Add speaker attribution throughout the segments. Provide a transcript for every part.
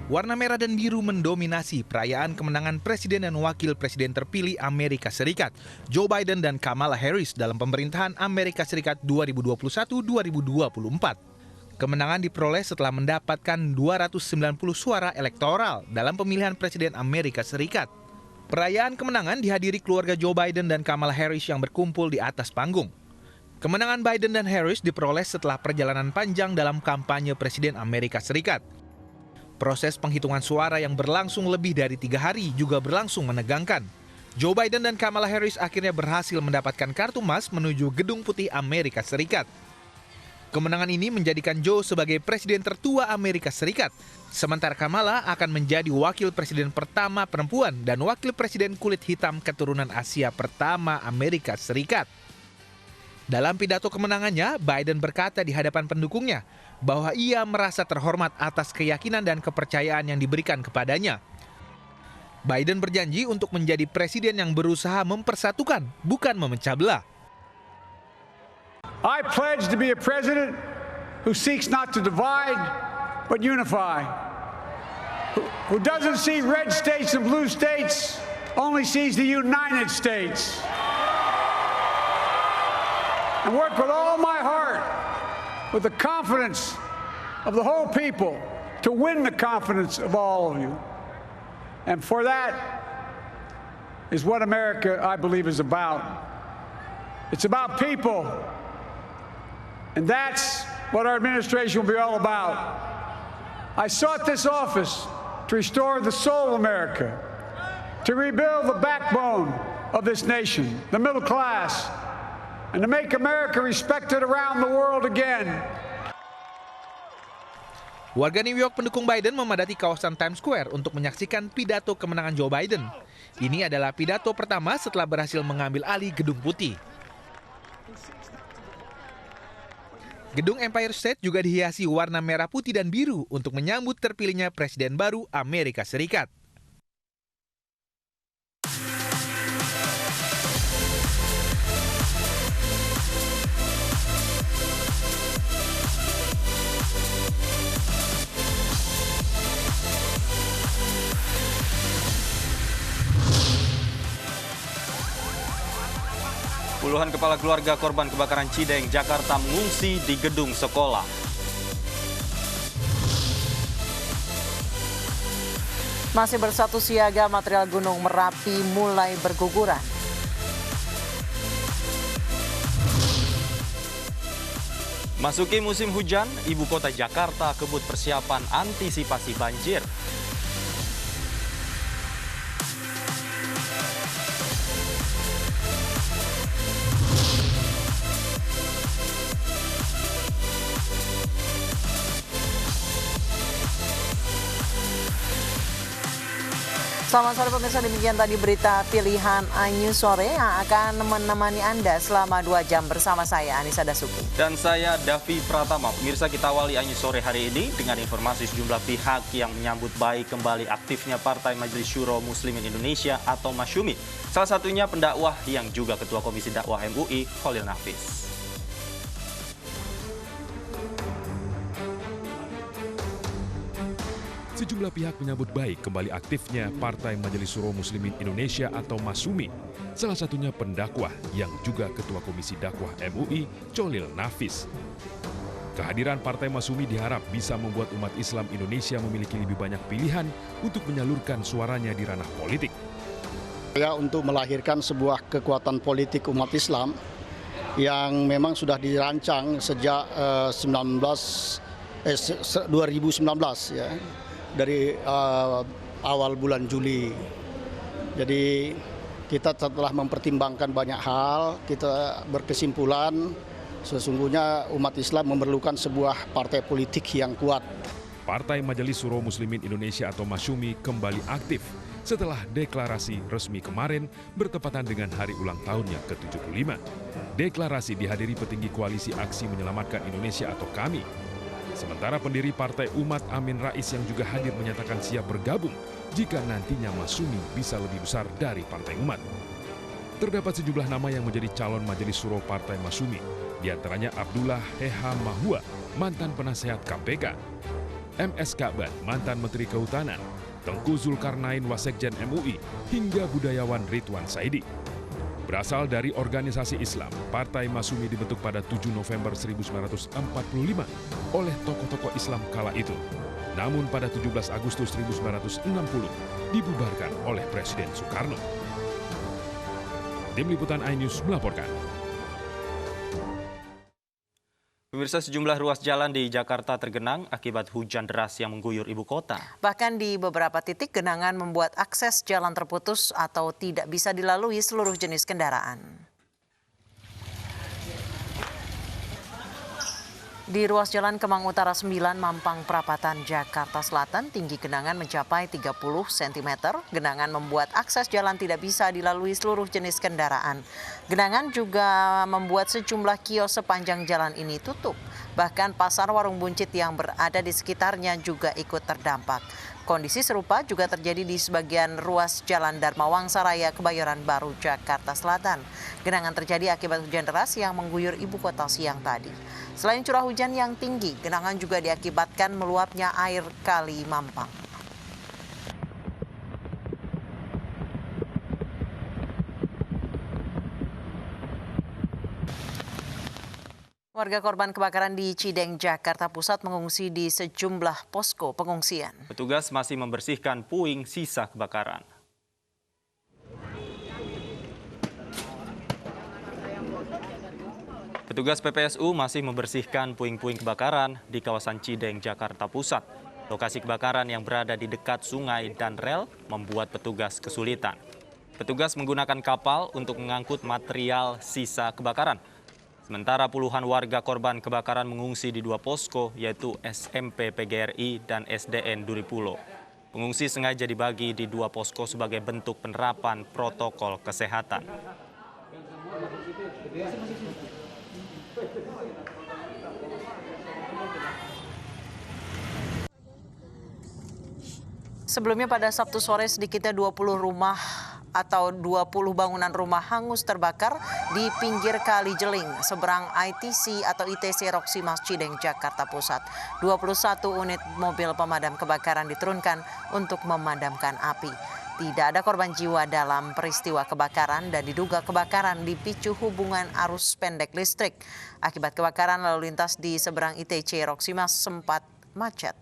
Speaker 1: Warna merah dan biru mendominasi perayaan kemenangan presiden dan wakil presiden terpilih Amerika Serikat, Joe Biden dan Kamala Harris dalam pemerintahan Amerika Serikat 2021-2024. Kemenangan diperoleh setelah mendapatkan 290 suara elektoral dalam pemilihan presiden Amerika Serikat. Perayaan kemenangan dihadiri keluarga Joe Biden dan Kamala Harris yang berkumpul di atas panggung. Kemenangan Biden dan Harris diperoleh setelah perjalanan panjang dalam kampanye presiden Amerika Serikat. Proses penghitungan suara yang berlangsung lebih dari 3 hari juga berlangsung menegangkan. Joe Biden dan Kamala Harris akhirnya berhasil mendapatkan kartu emas menuju Gedung Putih Amerika Serikat. Kemenangan ini menjadikan Joe sebagai presiden tertua Amerika Serikat, sementara Kamala akan menjadi wakil presiden pertama perempuan dan wakil presiden kulit hitam keturunan Asia pertama Amerika Serikat. Dalam pidato kemenangannya, Biden berkata di hadapan pendukungnya bahwa ia merasa terhormat atas keyakinan dan kepercayaan yang diberikan kepadanya. Biden berjanji untuk menjadi presiden yang berusaha mempersatukan, bukan memecah belah.
Speaker 2: I pledge to be a president who seeks not to divide, but unify. Who doesn't see red states and blue states, only sees the United States. And work with all my heart, with the confidence of the whole people, to win the confidence of all of you. And for that is what America, I believe, is about. It's about people. And that's what our administration will be all about. I sought this office to restore the soul of America, to rebuild the backbone of this nation, the middle class, and to make America respected around the world again.
Speaker 1: Warga New York pendukung Biden memadati kawasan Times Square untuk menyaksikan pidato kemenangan Joe Biden. Ini adalah pidato pertama setelah berhasil mengambil alih Gedung Putih. Gedung Empire State juga dihiasi warna merah putih dan biru untuk menyambut terpilihnya presiden baru Amerika Serikat.
Speaker 3: Puluhan kepala keluarga korban kebakaran Cideng, Jakarta mengungsi di gedung sekolah.
Speaker 4: Masih bersatu siaga, material gunung Merapi mulai berguguran.
Speaker 3: Masuki musim hujan, ibu kota Jakarta kebut persiapan antisipasi banjir.
Speaker 4: Selamat sore pemirsa, demikian tadi berita pilihan Anyu Sore yang akan menemani Anda selama 2 jam bersama saya, Anissa Dasuki.
Speaker 3: Dan saya, Davi Pratama. Pemirsa, kita awali Anyu Sore hari ini dengan informasi sejumlah pihak yang menyambut baik kembali aktifnya Partai Majelis Syuro Muslimin Indonesia atau Masyumi. Salah satunya pendakwah yang juga Ketua Komisi Dakwah MUI, Cholil Nafis.
Speaker 5: Sejumlah pihak menyambut baik kembali aktifnya Partai Majelis Syuro Muslimin Indonesia atau Masumi. Salah satunya pendakwah yang juga Ketua Komisi Dakwah MUI, Cholil Nafis. Kehadiran Partai Masumi diharap bisa membuat umat Islam Indonesia memiliki lebih banyak pilihan untuk menyalurkan suaranya di ranah politik.
Speaker 6: Untuk melahirkan sebuah kekuatan politik umat Islam yang memang sudah dirancang sejak 2019 ya. Dari awal bulan Juli. Jadi kita setelah mempertimbangkan banyak hal, kita berkesimpulan sesungguhnya umat Islam memerlukan sebuah partai politik yang kuat.
Speaker 5: Partai Majelis Syuro Muslimin Indonesia atau Masyumi kembali aktif setelah deklarasi resmi kemarin bertepatan dengan hari ulang tahunnya ke-75. Deklarasi dihadiri petinggi Koalisi Aksi Menyelamatkan Indonesia atau KAMI. Sementara pendiri Partai Umat Amin Rais yang juga hadir menyatakan siap bergabung jika nantinya Masumi bisa lebih besar dari Partai Umat. Terdapat sejumlah nama yang menjadi calon Majelis Syuro Partai Masumi, di antaranya Abdullah Heha Mahua, mantan penasehat KPK. MS Ka'ban, mantan Menteri Kehutanan, Tengku Zulkarnain Wasekjen MUI, hingga budayawan Ridwan Saidi. Berasal dari organisasi Islam, Partai Masyumi dibentuk pada 7 November 1945 oleh tokoh-tokoh Islam kala itu. Namun pada 17 Agustus 1960 dibubarkan oleh Presiden Soekarno. Tim Liputan iNews melaporkan.
Speaker 3: Pemirsa, sejumlah ruas jalan di Jakarta tergenang akibat hujan deras yang mengguyur ibu kota.
Speaker 4: Bahkan di beberapa titik genangan membuat akses jalan terputus atau tidak bisa dilalui seluruh jenis kendaraan. Di ruas jalan Kemang Utara 9, Mampang Perapatan, Jakarta Selatan, tinggi genangan mencapai 30 cm. Genangan membuat akses jalan tidak bisa dilalui seluruh jenis kendaraan. Genangan juga membuat sejumlah kios sepanjang jalan ini tutup. Bahkan pasar warung buncit yang berada di sekitarnya juga ikut terdampak. Kondisi serupa juga terjadi di sebagian ruas Jalan Dharma Wangsa Raya, Kebayoran Baru, Jakarta Selatan. Genangan terjadi akibat hujan deras yang mengguyur ibu kota siang tadi. Selain curah hujan yang tinggi, genangan juga diakibatkan meluapnya air Kali Mampang. Warga korban kebakaran di Cideng, Jakarta Pusat mengungsi di sejumlah posko pengungsian.
Speaker 3: Petugas masih membersihkan puing sisa kebakaran. Petugas PPSU masih membersihkan puing-puing kebakaran di kawasan Cideng, Jakarta Pusat. Lokasi kebakaran yang berada di dekat sungai dan rel membuat petugas kesulitan. Petugas menggunakan kapal untuk mengangkut material sisa kebakaran. Sementara puluhan warga korban kebakaran mengungsi di dua posko, yaitu SMP PGRI dan SDN Duripulo. Pengungsi sengaja dibagi di dua posko sebagai bentuk penerapan protokol kesehatan.
Speaker 4: Sebelumnya pada Sabtu sore sedikitnya 20 rumah atau 20 bangunan rumah hangus terbakar di pinggir Kali Jeling, seberang ITC atau ITC Roxy Mas Cideng, Jakarta Pusat. 21 unit mobil pemadam kebakaran diturunkan untuk memadamkan api. Tidak ada korban jiwa dalam peristiwa kebakaran dan diduga kebakaran dipicu hubungan arus pendek listrik. Akibat kebakaran lalu lintas di seberang ITC Roxy Mas sempat macet.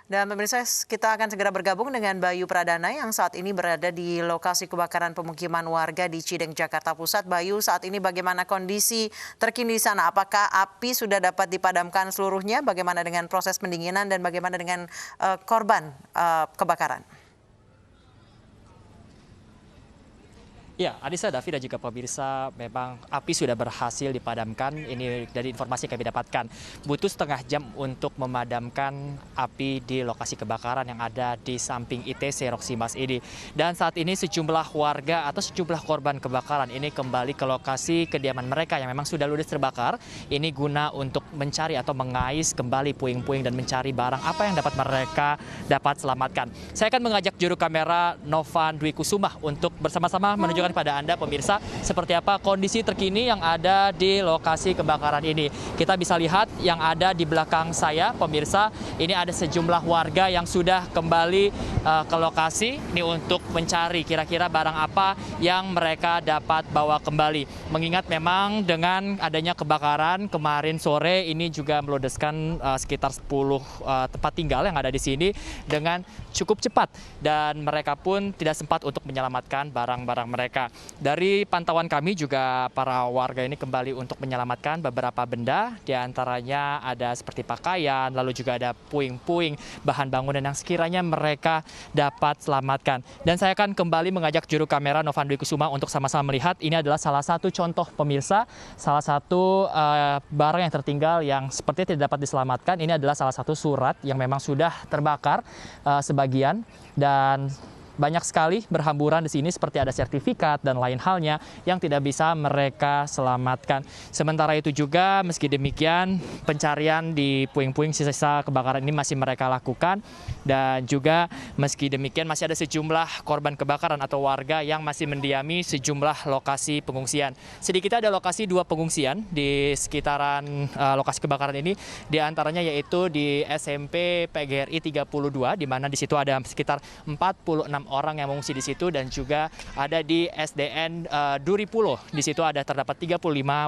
Speaker 4: Dan pemirsa, kita akan segera bergabung dengan Bayu Pradana yang saat ini berada di lokasi kebakaran pemukiman warga di Cideng, Jakarta Pusat. Bayu, saat ini bagaimana kondisi terkini di sana? Apakah api sudah dapat dipadamkan seluruhnya? Bagaimana dengan proses pendinginan dan bagaimana dengan korban kebakaran?
Speaker 7: Ya, Anissa, Davi dan juga pemirsa, memang api sudah berhasil dipadamkan. Ini dari informasi yang kami dapatkan. Butuh setengah jam untuk memadamkan api di lokasi kebakaran yang ada di samping ITC Roxy Mas ini. Dan saat ini sejumlah warga atau sejumlah korban kebakaran ini kembali ke lokasi kediaman mereka yang memang sudah ludes terbakar. Ini guna untuk mencari atau mengais kembali puing-puing dan mencari barang apa yang dapat mereka dapat selamatkan. Saya akan mengajak juru kamera Novan Dwi Kusumah untuk bersama-sama menunjukkan pada Anda pemirsa seperti apa kondisi terkini yang ada di lokasi kebakaran ini. Kita bisa lihat yang ada di belakang saya pemirsa, ini ada sejumlah warga yang sudah kembali ke lokasi ini untuk mencari kira-kira barang apa yang mereka dapat bawa kembali. Mengingat memang dengan adanya kebakaran kemarin sore ini juga meludeskan sekitar 10 tempat tinggal yang ada di sini dengan cukup cepat dan mereka pun tidak sempat untuk menyelamatkan barang-barang mereka. Dari pantauan kami juga para warga ini kembali untuk menyelamatkan beberapa benda, diantaranya ada seperti pakaian, lalu juga ada puing-puing, bahan bangunan yang sekiranya mereka dapat selamatkan. Dan saya akan kembali mengajak juru kamera Novan Dwi Kusuma untuk sama-sama melihat. Ini adalah salah satu contoh pemirsa, salah satu barang yang tertinggal yang sepertinya tidak dapat diselamatkan. Ini adalah salah satu surat yang memang sudah terbakar sebagian dan banyak sekali berhamburan di sini seperti ada sertifikat dan lain halnya yang tidak bisa mereka selamatkan. Sementara itu juga meski demikian pencarian di puing-puing sisa-sisa kebakaran ini masih mereka lakukan, dan juga meski demikian masih ada sejumlah korban kebakaran atau warga yang masih mendiami sejumlah lokasi pengungsian. Sedikitnya ada lokasi 2 pengungsian di sekitaran lokasi kebakaran ini, di antaranya yaitu di SMP PGRI 32, di mana di situ ada sekitar 46 orang yang mengungsi di situ, dan juga ada di SDN Duripulo. Di situ ada terdapat 35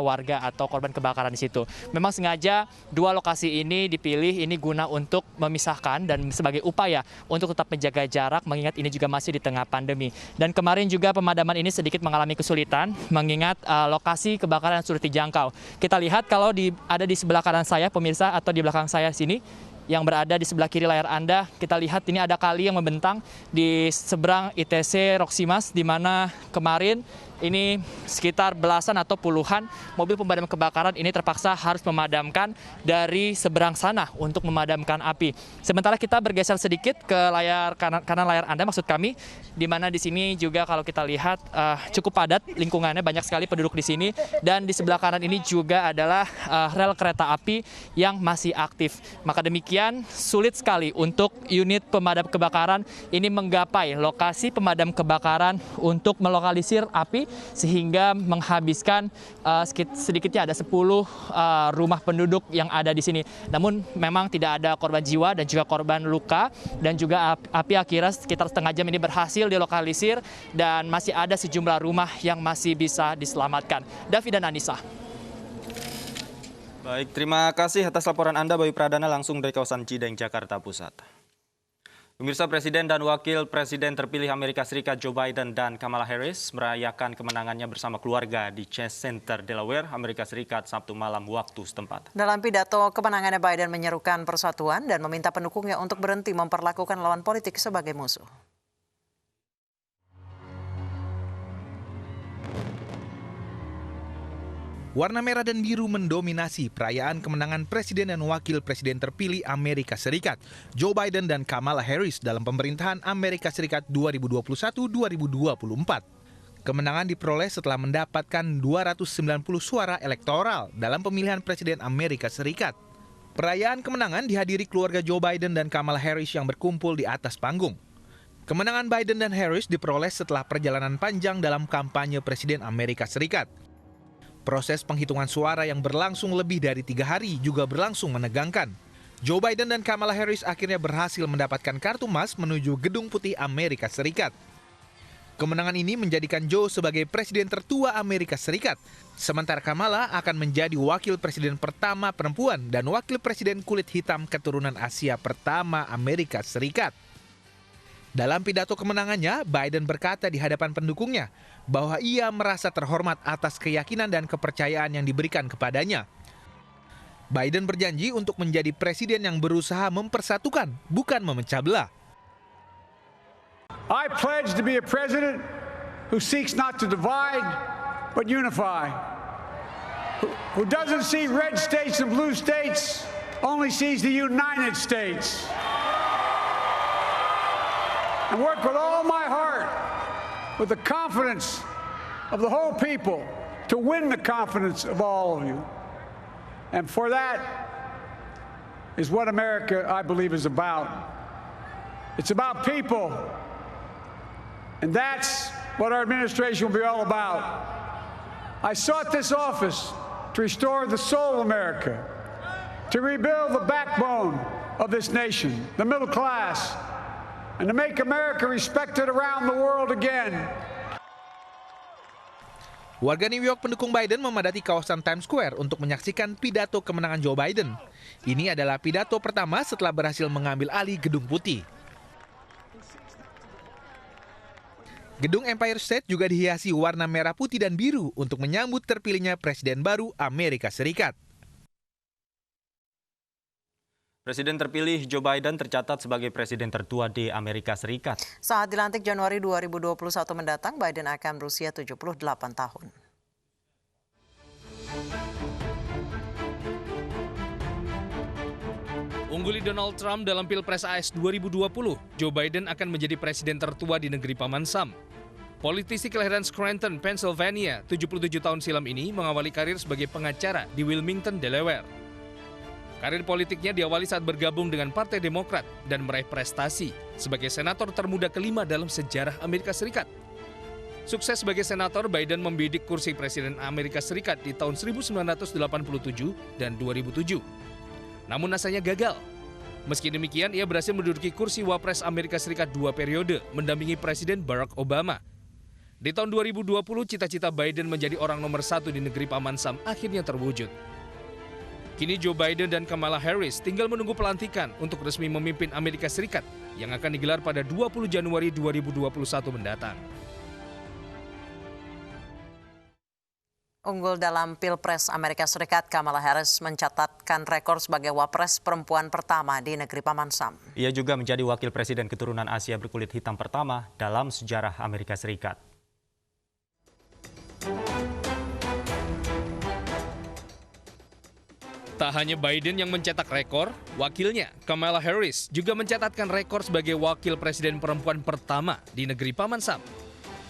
Speaker 7: warga atau korban kebakaran di situ. Memang sengaja 2 lokasi ini dipilih ini guna untuk memisahkan dan sebagai upaya untuk tetap menjaga jarak, mengingat ini juga masih di tengah pandemi. Dan kemarin juga pemadaman ini sedikit mengalami kesulitan mengingat lokasi kebakaran yang sulit dijangkau. Kita lihat kalau ada di sebelah kanan saya pemirsa, atau di belakang saya sini yang berada di sebelah kiri layar Anda, kita lihat ini ada kali yang membentang di seberang ITC Roksimas, di mana kemarin ini sekitar belasan atau puluhan mobil pemadam kebakaran ini terpaksa harus memadamkan dari seberang sana untuk memadamkan api. Sementara kita bergeser sedikit ke layar kanan layar Anda, maksud kami, di mana di sini juga kalau kita lihat cukup padat lingkungannya, banyak sekali penduduk di sini, dan di sebelah kanan ini juga adalah rel kereta api yang masih aktif. Maka demikian sulit sekali untuk unit pemadam kebakaran ini menggapai lokasi pemadam kebakaran untuk melokalisir api, sehingga menghabiskan sedikitnya ada 10 rumah penduduk yang ada di sini. Namun memang tidak ada korban jiwa dan juga korban luka, dan juga api akhirnya sekitar setengah jam ini berhasil dilokalisir, dan masih ada sejumlah rumah yang masih bisa diselamatkan. David dan Anissa.
Speaker 3: Baik, terima kasih atas laporan Anda, Bayu Pradana, langsung dari kawasan Cideng, Jakarta Pusat. Pemirsa, Presiden dan Wakil Presiden terpilih Amerika Serikat Joe Biden dan Kamala Harris merayakan kemenangannya bersama keluarga di Chase Center, Delaware, Amerika Serikat, Sabtu malam waktu setempat.
Speaker 4: Dalam pidato kemenangannya, Biden menyerukan persatuan dan meminta pendukungnya untuk berhenti memperlakukan lawan politik sebagai musuh.
Speaker 1: Warna merah dan biru mendominasi perayaan kemenangan Presiden dan Wakil Presiden terpilih Amerika Serikat, Joe Biden dan Kamala Harris dalam pemerintahan Amerika Serikat 2021-2024. Kemenangan diperoleh setelah mendapatkan 290 suara elektoral dalam pemilihan Presiden Amerika Serikat. Perayaan kemenangan dihadiri keluarga Joe Biden dan Kamala Harris yang berkumpul di atas panggung. Kemenangan Biden dan Harris diperoleh setelah perjalanan panjang dalam kampanye Presiden Amerika Serikat. Proses penghitungan suara yang berlangsung lebih dari 3 hari juga berlangsung menegangkan. Joe Biden dan Kamala Harris akhirnya berhasil mendapatkan kartu emas menuju Gedung Putih Amerika Serikat. Kemenangan ini menjadikan Joe sebagai presiden tertua Amerika Serikat, sementara Kamala akan menjadi wakil presiden pertama perempuan dan wakil presiden kulit hitam keturunan Asia pertama Amerika Serikat. Dalam pidato kemenangannya, Biden berkata di hadapan pendukungnya bahwa ia merasa terhormat atas keyakinan dan kepercayaan yang diberikan kepadanya. Biden berjanji untuk menjadi presiden yang berusaha mempersatukan, bukan memecah belah.
Speaker 2: I pledge to be a president who seeks not to divide, but unify. Who doesn't see red states and blue states, only sees the United States. And work with all my heart, with the confidence of the whole people, to win the confidence of all of you. And for that is what America, I believe, is about. It's about people. And that's what our administration will be all about. I sought this office to restore the soul of America, to rebuild the backbone of this nation, the middle class, and to make America respected around the world again.
Speaker 1: Warga New York pendukung Biden memadati kawasan Times Square untuk menyaksikan pidato kemenangan Joe Biden. Ini adalah pidato pertama setelah berhasil mengambil alih Gedung Putih. Gedung Empire State juga dihiasi warna merah, putih, dan biru untuk menyambut terpilihnya Presiden baru Amerika Serikat.
Speaker 3: Presiden terpilih Joe Biden tercatat sebagai presiden tertua di Amerika Serikat.
Speaker 4: Saat dilantik Januari 2021 mendatang, Biden akan berusia 78 tahun.
Speaker 1: Ungguli Donald Trump dalam Pilpres AS 2020, Joe Biden akan menjadi presiden tertua di negeri Paman Sam. Politisi kelahiran Scranton, Pennsylvania, 77 tahun silam ini mengawali karir sebagai pengacara di Wilmington, Delaware. Karir politiknya diawali saat bergabung dengan Partai Demokrat dan meraih prestasi sebagai senator termuda kelima dalam sejarah Amerika Serikat. Sukses sebagai senator, Biden membidik kursi Presiden Amerika Serikat di tahun 1987 dan 2007. Namun nasanya gagal. Meski demikian, ia berhasil menduduki kursi Wapres Amerika Serikat 2 periode, mendampingi Presiden Barack Obama. Di tahun 2020, cita-cita Biden menjadi orang nomor 1 di negeri Paman Sam akhirnya terwujud. Kini Joe Biden dan Kamala Harris tinggal menunggu pelantikan untuk resmi memimpin Amerika Serikat yang akan digelar pada 20 Januari 2021 mendatang.
Speaker 4: Unggul dalam Pilpres Amerika Serikat, Kamala Harris mencatatkan rekor sebagai wapres perempuan pertama di negeri Paman Sam.
Speaker 3: Ia juga menjadi wakil presiden keturunan Asia berkulit hitam pertama dalam sejarah Amerika Serikat.
Speaker 1: Tak hanya Biden yang mencetak rekor, wakilnya Kamala Harris juga mencatatkan rekor sebagai wakil presiden perempuan pertama di negeri Paman Sam.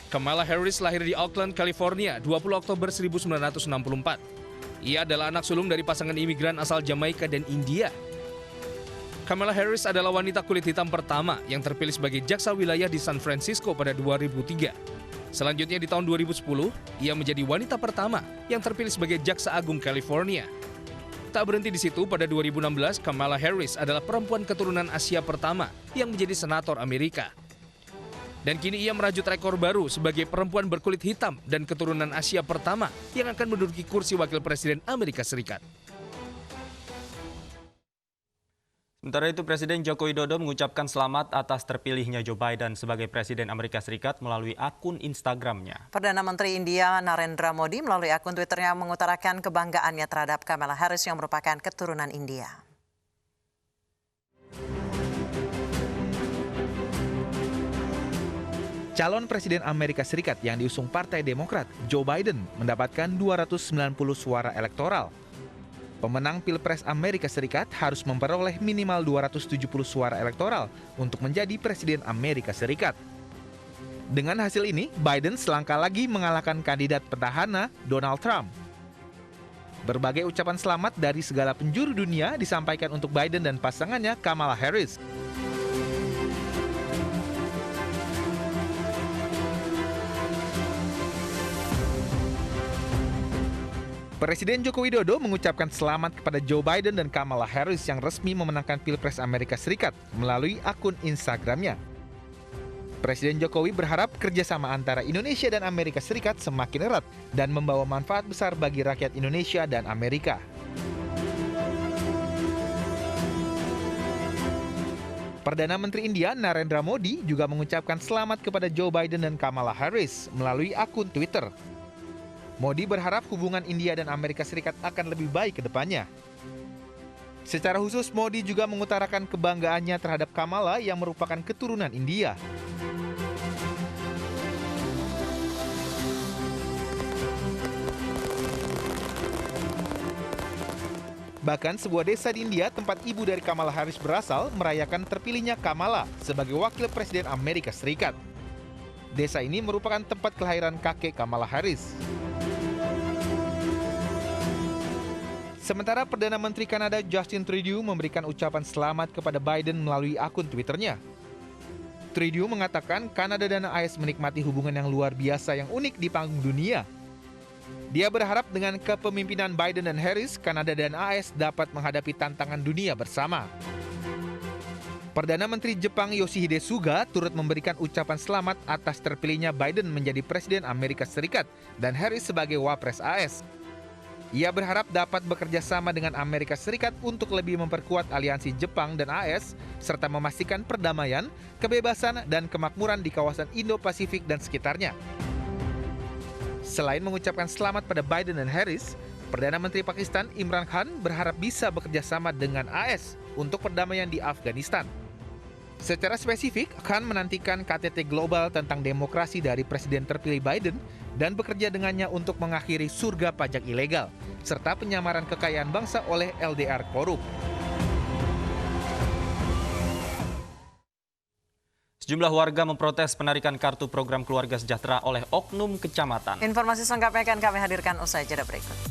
Speaker 1: Kamala Harris lahir di Oakland, California, 20 Oktober 1964. Ia adalah anak sulung dari pasangan imigran asal Jamaika dan India. Kamala Harris adalah wanita kulit hitam pertama yang terpilih sebagai jaksa wilayah di San Francisco pada 2003. Selanjutnya di tahun 2010, ia menjadi wanita pertama yang terpilih sebagai jaksa agung California. Tak berhenti di situ, pada 2016, Kamala Harris adalah perempuan keturunan Asia pertama yang menjadi senator Amerika. Dan kini ia merajut rekor baru sebagai perempuan berkulit hitam dan keturunan Asia pertama yang akan menduduki kursi wakil presiden Amerika Serikat.
Speaker 3: Sementara itu, Presiden Joko Widodo mengucapkan selamat atas terpilihnya Joe Biden sebagai Presiden Amerika Serikat melalui akun Instagramnya.
Speaker 4: Perdana Menteri India Narendra Modi melalui akun Twitternya mengutarakan kebanggaannya terhadap Kamala Harris yang merupakan keturunan India.
Speaker 1: Calon Presiden Amerika Serikat yang diusung Partai Demokrat, Joe Biden, mendapatkan 290 suara elektoral. Pemenang Pilpres Amerika Serikat harus memperoleh minimal 270 suara elektoral untuk menjadi Presiden Amerika Serikat. Dengan hasil ini, Biden selangkah lagi mengalahkan kandidat petahana Donald Trump. Berbagai ucapan selamat dari segala penjuru dunia disampaikan untuk Biden dan pasangannya Kamala Harris. Presiden Joko Widodo mengucapkan selamat kepada Joe Biden dan Kamala Harris yang resmi memenangkan Pilpres Amerika Serikat melalui akun Instagramnya. Presiden Jokowi berharap kerjasama antara Indonesia dan Amerika Serikat semakin erat dan membawa manfaat besar bagi rakyat Indonesia dan Amerika. Perdana Menteri India Narendra Modi juga mengucapkan selamat kepada Joe Biden dan Kamala Harris melalui akun Twitter. Modi berharap hubungan India dan Amerika Serikat akan lebih baik ke depannya. Secara khusus, Modi juga mengutarakan kebanggaannya terhadap Kamala yang merupakan keturunan India. Bahkan sebuah desa di India tempat ibu dari Kamala Harris berasal merayakan terpilihnya Kamala sebagai wakil presiden Amerika Serikat. Desa ini merupakan tempat kelahiran kakek Kamala Harris. Sementara Perdana Menteri Kanada Justin Trudeau memberikan ucapan selamat kepada Biden melalui akun Twitternya. Trudeau mengatakan Kanada dan AS menikmati hubungan yang luar biasa yang unik di panggung dunia. Dia berharap dengan kepemimpinan Biden dan Harris, Kanada dan AS dapat menghadapi tantangan dunia bersama. Perdana Menteri Jepang Yoshihide Suga turut memberikan ucapan selamat atas terpilihnya Biden menjadi Presiden Amerika Serikat dan Harris sebagai Wapres AS. Ia berharap dapat bekerja sama dengan Amerika Serikat untuk lebih memperkuat aliansi Jepang dan AS, serta memastikan perdamaian, kebebasan, dan kemakmuran di kawasan Indo-Pasifik dan sekitarnya. Selain mengucapkan selamat pada Biden dan Harris, Perdana Menteri Pakistan Imran Khan berharap bisa bekerja sama dengan AS untuk perdamaian di Afghanistan. Secara spesifik, Khan menantikan KTT global tentang demokrasi dari Presiden terpilih Biden dan bekerja dengannya untuk mengakhiri surga pajak ilegal, serta penyamaran kekayaan bangsa oleh LDR korup.
Speaker 3: Sejumlah warga memprotes penarikan kartu program keluarga sejahtera oleh oknum kecamatan.
Speaker 4: Informasi selengkapnya akan kami hadirkan usai jeda berikut.